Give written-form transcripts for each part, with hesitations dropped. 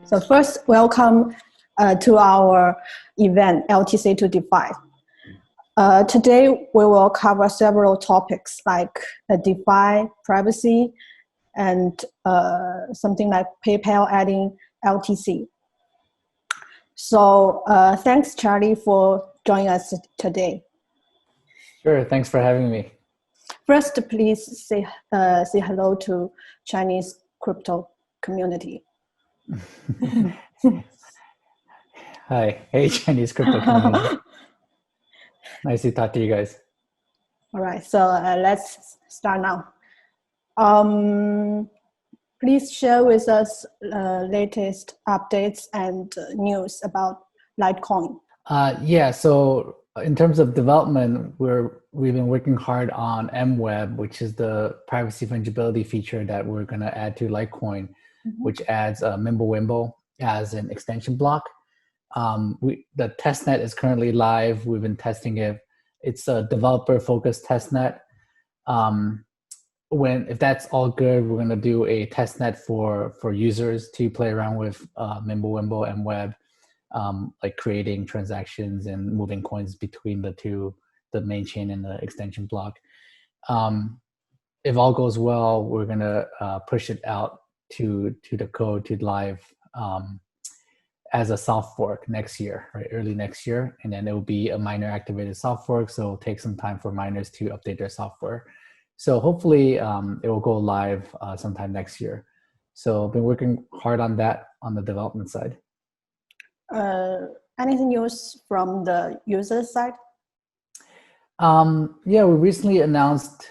So first, welcome to our event, LTC to DeFi. Today, we will cover several topics like DeFi, privacy, and something like PayPal adding LTC. So thanks, Charlie, for joining us today. Sure, thanks for having me. First, please say hello to Chinese crypto community. Hi, hey Chinese crypto community. Nice to talk to you guys. All right, so let's start now. Please share with us latest updates and news about Litecoin. Yeah, so in terms of development, we've been working hard on MWeb, which is the privacy fungibility feature that we're going to add to Litecoin, which adds Mimblewimble as an extension block. The testnet is currently live. We've been testing it. It's a developer-focused testnet. If that's all good, we're going to do a testnet for users to play around with Mimblewimble and Web, like creating transactions and moving coins between the two, the main chain and the extension block. If all goes well, we're going to push it out to the code to live as a soft fork next year, right? Early next year. And then it will be a miner activated soft fork. So it'll take some time for miners to update their software. So hopefully it will go live sometime next year. So I've been working hard on that on the development side. Anything news from the user side? Yeah, we recently announced,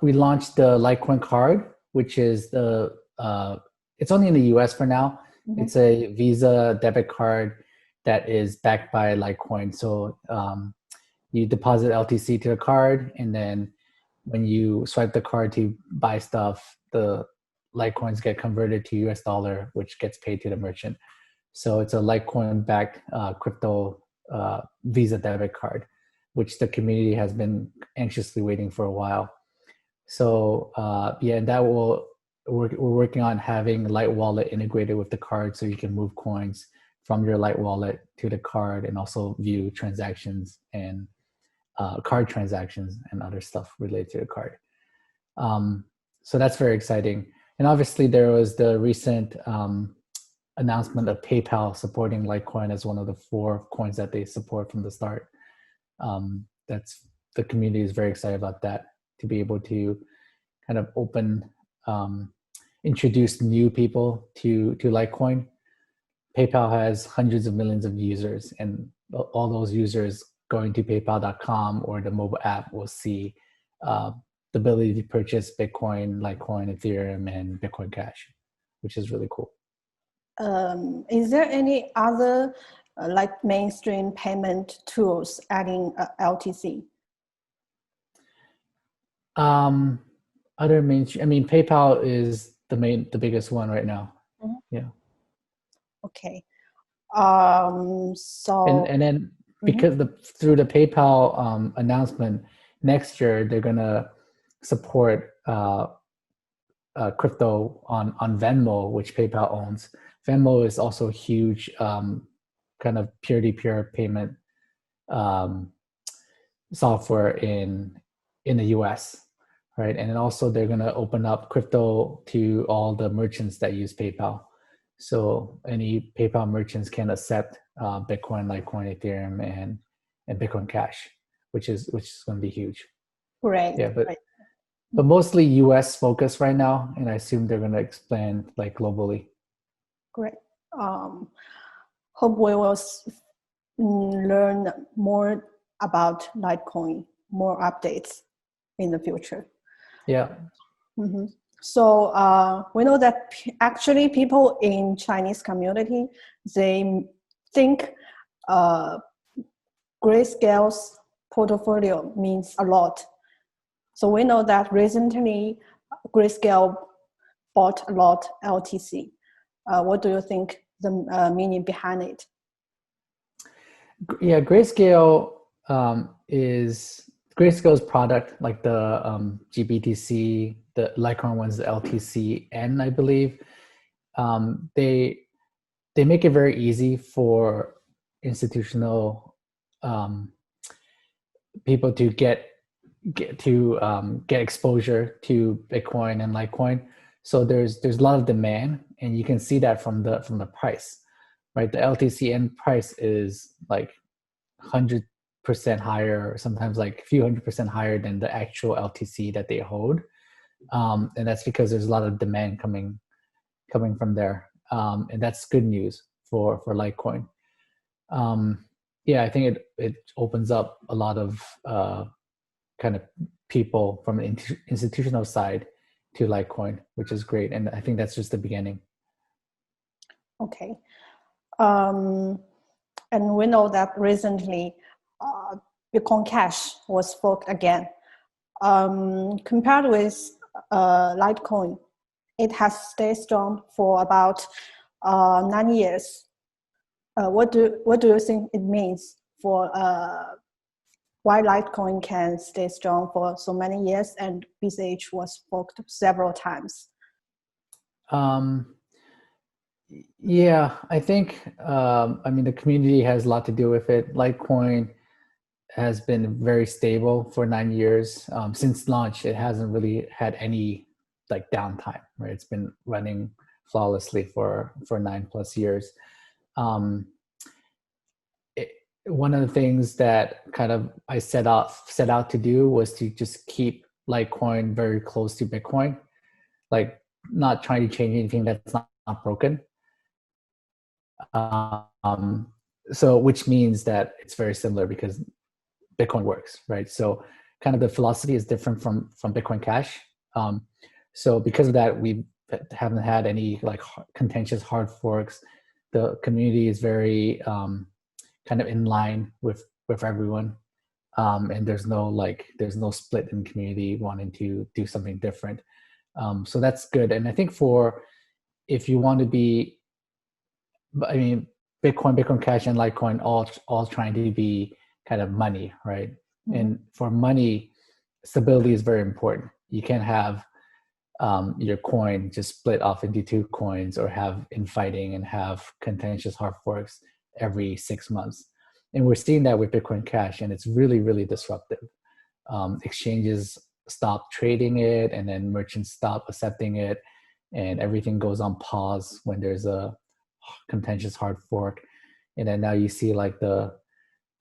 we launched the Litecoin card, which is it's only in the US for now. It's a Visa debit card that is backed by Litecoin. So you deposit LTC to the card, and then when you swipe the card to buy stuff, the Litecoins get converted to US dollar, which gets paid to the merchant. So it's a Litecoin-backed crypto Visa debit card, which the community has been anxiously waiting for a while. So yeah, and that will. We're working on having Lite Wallet integrated with the card so you can move coins from your Lite Wallet to the card and also view transactions and card transactions and other stuff related to the card. So that's very exciting. And obviously there was the recent announcement of PayPal supporting Litecoin as one of the 4 coins that they support from the start. The community is very excited about that, to be able to kind of introduce new people to Litecoin. PayPal has hundreds of millions of users, and all those users going to paypal.com or the mobile app will see the ability to purchase Bitcoin, Litecoin, Ethereum, and Bitcoin Cash, which is really cool. Is there any other like mainstream payment tools adding LTC? Other mainstream, I mean, PayPal is the biggest one right now. Yeah. Okay. So and then because through the PayPal announcement next year, they're gonna support crypto on Venmo, which PayPal owns. Venmo is also a huge kind of peer-to-peer payment software in the US. Right, and then also they're going to open up crypto to all the merchants that use PayPal. So any PayPal merchants can accept Bitcoin, Litecoin, Ethereum, and Bitcoin Cash, which is going to be huge. Right. Yeah, but mostly US focused right now, and I assume they're going to expand like globally. Great. Hope we will learn more about Litecoin, more updates in the future. Yeah. So we know that actually people in Chinese community, they think Grayscale's portfolio means a lot. So we know that recently Grayscale bought a lot LTC. What do you think the meaning behind it? Yeah, Grayscale is Grayscale's product, like the GBTC, the Litecoin one's the LTCN, I believe. they make it very easy for institutional people to get exposure to Bitcoin and Litecoin. So there's a lot of demand, and you can see that from the price, right? The LTCN price is like 100% higher, or sometimes like a few 100% higher than the actual LTC that they hold, and that's because there's a lot of demand coming from there, and that's good news for Litecoin. Yeah, I think it opens up a lot of kind of people from the institutional side to Litecoin, which is great. And I think that's just the beginning. Okay. And we know that recently Bitcoin Cash was forked again. Compared with Litecoin, it has stayed strong for about 9 years. What do you think it means for why Litecoin can stay strong for so many years and BCH was forked several times? Yeah, I think, I mean, the community has a lot to do with it. Litecoin has been very stable for 9 years. Since launch, it hasn't really had any like downtime, right? It's been running flawlessly for 9+ years. One of the things that kind of I set out to do was to just keep Litecoin very close to Bitcoin, like not trying to change anything that's not broken. So which means that it's very similar because Bitcoin works, right? So kind of the philosophy is different from Bitcoin Cash. So because of that, we haven't had any like contentious hard forks. The community is very kind of in line with everyone, and there's no split in community wanting to do something different. So that's good. And I think if you want to be, I mean, Bitcoin Cash and Litecoin all trying to be kind of money, right? Mm-hmm. And for money, stability is very important. You can't have your coin just split off into 2 coins, or have infighting and have contentious hard forks every 6 months. And we're seeing that with Bitcoin Cash, and it's really, really disruptive. Exchanges stop trading it, and then merchants stop accepting it, and everything goes on pause when there's a contentious hard fork. And then now you see like the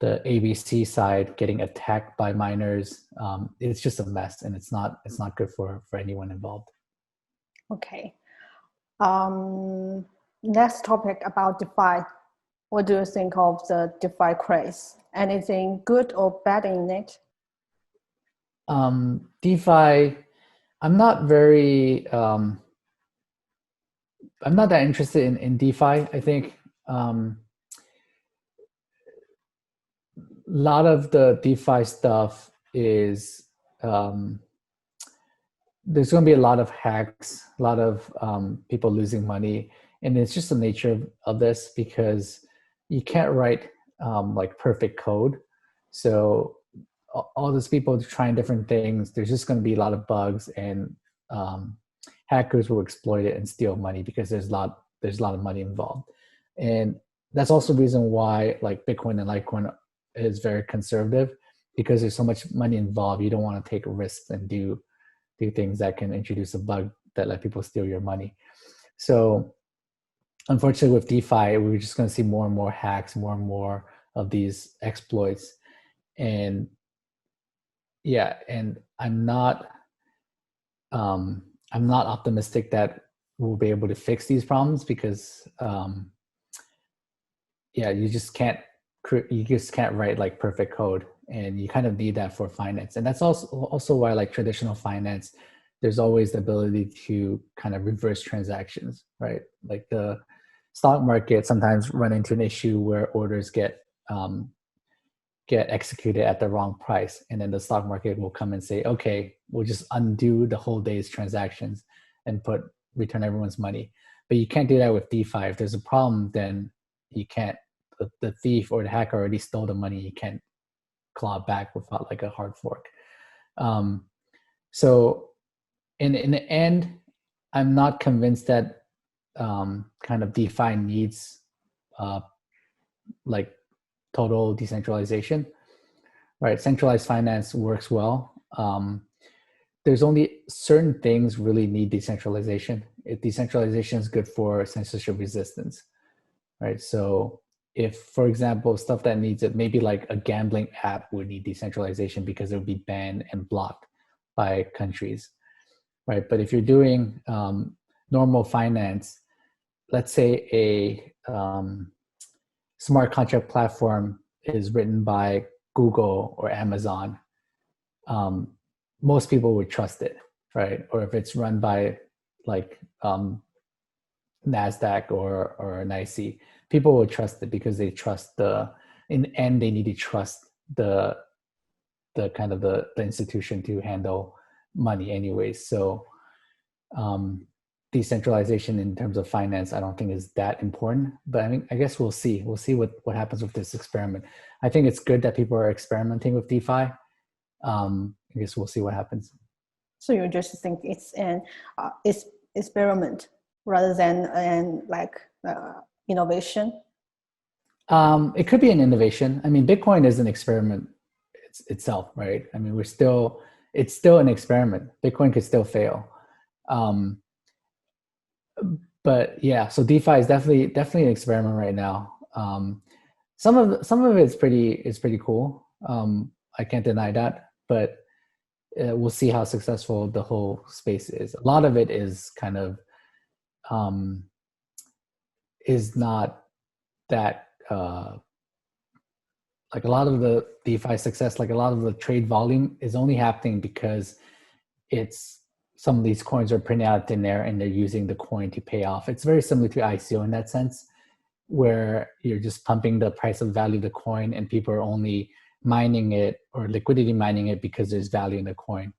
ABC side getting attacked by miners. It's just a mess, and it's not good for anyone involved. Okay. Next topic about DeFi. What do you think of the DeFi craze? Anything good or bad in it? DeFi, I'm not that interested in DeFi. I think a lot of the DeFi stuff is there's going to be a lot of hacks, a lot of people losing money, and it's just the nature of this, because you can't write like perfect code. So all these people trying different things, there's just going to be a lot of bugs, and hackers will exploit it and steal money because there's a lot of money involved. And that's also the reason why like Bitcoin and Litecoin is very conservative, because there's so much money involved. You don't want to take risks and do things that can introduce a bug that let people steal your money. So unfortunately with DeFi, we're just going to see more and more hacks, more and more of these exploits. And yeah, and I'm not optimistic that we'll be able to fix these problems, because you just can't write like perfect code, and you kind of need that for finance. And that's also why like traditional finance, there's always the ability to kind of reverse transactions, right? Like the stock market sometimes run into an issue where orders get executed at the wrong price, and then the stock market will come and say, okay, we'll just undo the whole day's transactions and return everyone's money. But you can't do that with DeFi. If there's a problem, then you can't, the thief or the hacker already stole the money, you can't claw it back without like a hard fork. So in the end, I'm not convinced that kind of DeFi needs like total decentralization, right? Centralized finance works well. There's only certain things really need decentralization. Decentralization is good for censorship resistance, right? So if, for example, stuff that needs it, maybe like a gambling app would need decentralization because it would be banned and blocked by countries, right? But if you're doing normal finance, let's say a smart contract platform is written by Google or Amazon, most people would trust it, right? Or if it's run by like NASDAQ or an IC, people would trust it because they trust in the end, they need to trust the kind of the institution to handle money anyways. So decentralization in terms of finance, I don't think is that important, but I mean, I guess we'll see what happens with this experiment. I think it's good that people are experimenting with DeFi. I guess we'll see what happens. So you just think it's an experiment rather than innovation? It could be an innovation. I mean, Bitcoin is an experiment itself, right? I mean, it's still an experiment. Bitcoin could still fail. But yeah, so DeFi is definitely an experiment right now. Some of it is pretty cool. I can't deny that, but we'll see how successful the whole space is. A lot of it is kind of is not that like a lot of the DeFi success, like a lot of the trade volume is only happening because some of these coins are printed out in there and they're using the coin to pay off. It's very similar to ICO in that sense, where you're just pumping the price of value of the coin and people are only mining it or liquidity mining it because there's value in the coin.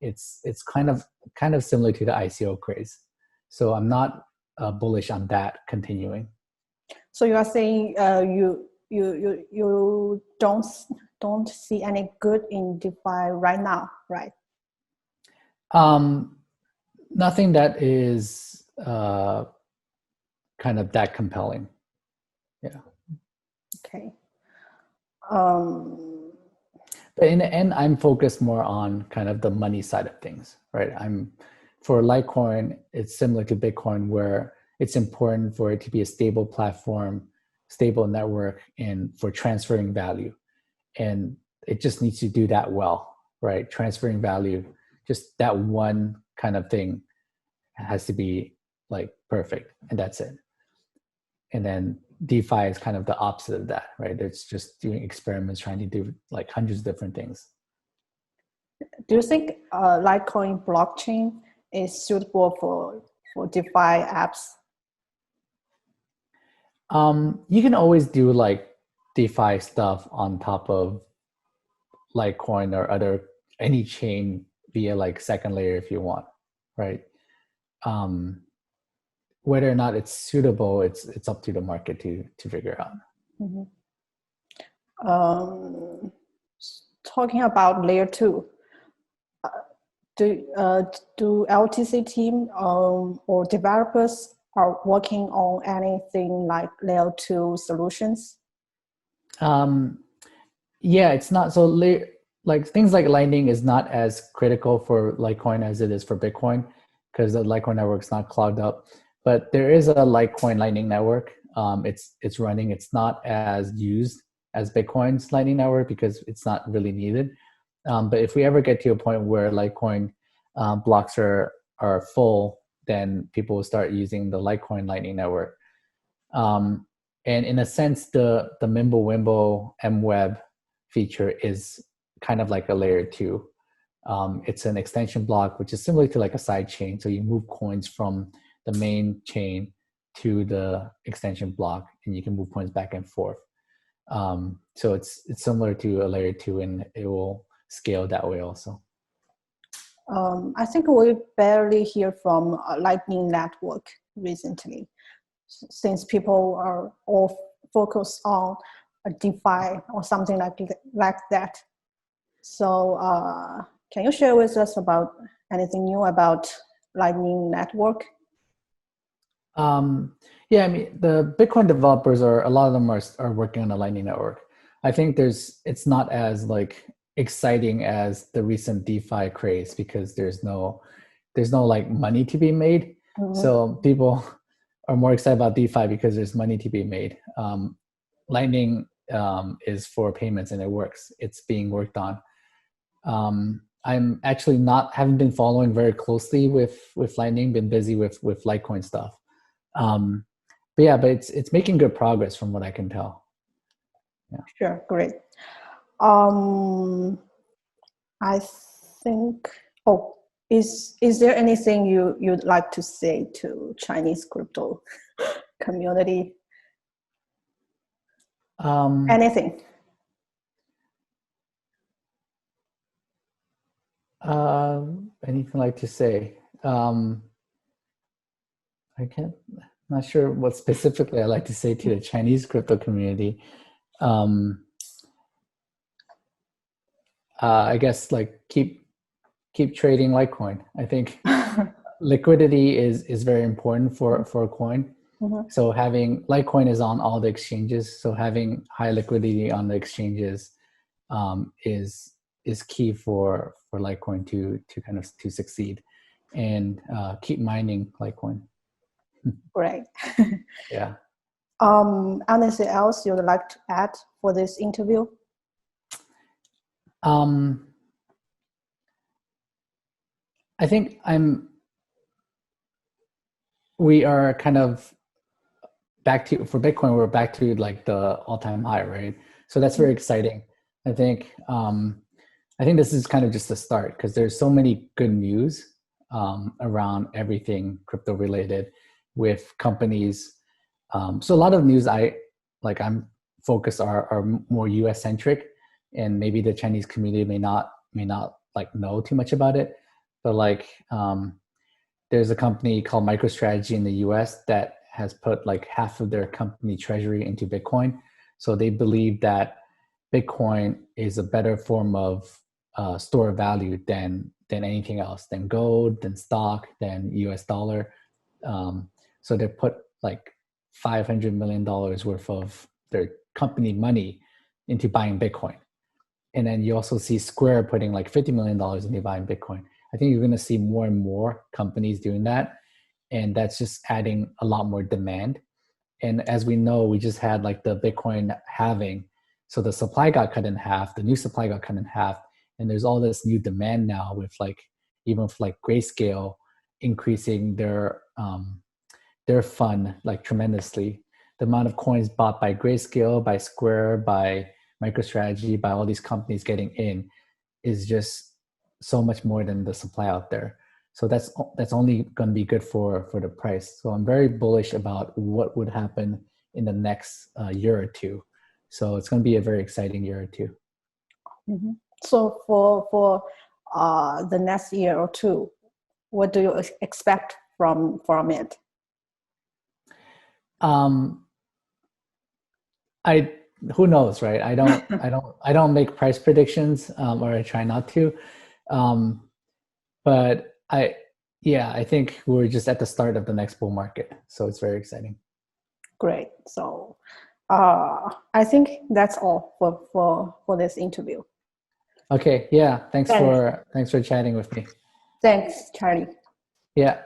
It's kind of similar to the ICO craze. So I'm not bullish on that continuing. So you are saying you don't see any good in DeFi right now, right? Nothing that is kind of that compelling. Yeah. Okay. But in the end, I'm focused more on kind of the money side of things, right? For Litecoin, it's similar to Bitcoin, where it's important for it to be a stable platform, stable network, and for transferring value. And it just needs to do that well, right? Transferring value, just that one kind of thing has to be like perfect, and that's it. And then DeFi is kind of the opposite of that, right? It's just doing experiments, trying to do like hundreds of different things. Do you think Litecoin blockchain is suitable for DeFi apps? You can always do like DeFi stuff on top of Litecoin or any chain via like second layer if you want, right? Whether or not it's suitable, it's up to the market to figure out. Mm-hmm. Talking about layer 2, do LTC team or developers are working on anything like layer 2 solutions? Yeah, it's not so like things like Lightning is not as critical for Litecoin as it is for Bitcoin, because the Litecoin network is not clogged up. But there is a Litecoin Lightning network. It's running. It's not as used as Bitcoin's Lightning network because it's not really needed. But if we ever get to a point where Litecoin blocks are full, then people will start using the Litecoin Lightning network. And in a sense, the Mimblewimble MWeb feature is kind of like a layer 2. It's an extension block, which is similar to like a side chain. So you move coins from the main chain to the extension block, and you can move coins back and forth. So it's similar to a layer 2, and it will scale that way also. I think we barely hear from Lightning Network recently, since people are all focused on a DeFi or something like that. So can you share with us about anything new about Lightning Network? Yeah, I mean, the Bitcoin developers are, a lot of them are working on a Lightning Network. I think it's not as like exciting as the recent DeFi craze because there's no like money to be made. So people are more excited about DeFi because there's money to be made. Lightning is for payments and it works. It's being worked on. I'm actually haven't been following very closely with Lightning. Been busy with Litecoin stuff. But it's making good progress from what I can tell. Yeah. Sure, great. I think. Oh, is there anything you'd like to say to Chinese crypto community? Anything? Anything like to say? Not sure what specifically I like to say to the Chinese crypto community. I guess like keep trading Litecoin. I think liquidity is very important for a coin. So having Litecoin is on all the exchanges. So having high liquidity on the exchanges is key for Litecoin to kind of to succeed, and keep mining Litecoin. Great. Yeah. Anything else you'd like to add for this interview? I think we are kind of back to, for Bitcoin, we're back to like the all-time high, right? So that's very exciting. I think this is kind of just the start because there's so many good news around everything crypto related with companies. So a lot of news I'm focused are more US centric, and maybe the Chinese community may not like know too much about it. But like there's a company called MicroStrategy in the US that has put like half of their company treasury into Bitcoin. So they believe that Bitcoin is a better form of store of value than anything else, than gold, than stock, than US dollar. So they put like $500 million worth of their company money into buying Bitcoin. And then you also see Square putting like $50 million into buying Bitcoin. I think you're going to see more and more companies doing that. And that's just adding a lot more demand. And as we know, we just had like the Bitcoin halving. So the supply got cut in half, the new supply got cut in half. And there's all this new demand now with like, even with like Grayscale increasing their fund like tremendously. The amount of coins bought by Grayscale, by Square, by MicroStrategy, by all these companies getting in is just so much more than the supply out there. So that's only going to be good for the price. So I'm very bullish about what would happen in the next year or two. So it's going to be a very exciting year or two. Mm-hmm. So for the next year or two, what do you expect from it? Who knows, right? I don't make price predictions, or I try not to. But I think we're just at the start of the next bull market. So it's very exciting. Great. So I think that's all for this interview. Okay. Yeah. Thanks for chatting with me. Thanks, Charlie. Yeah.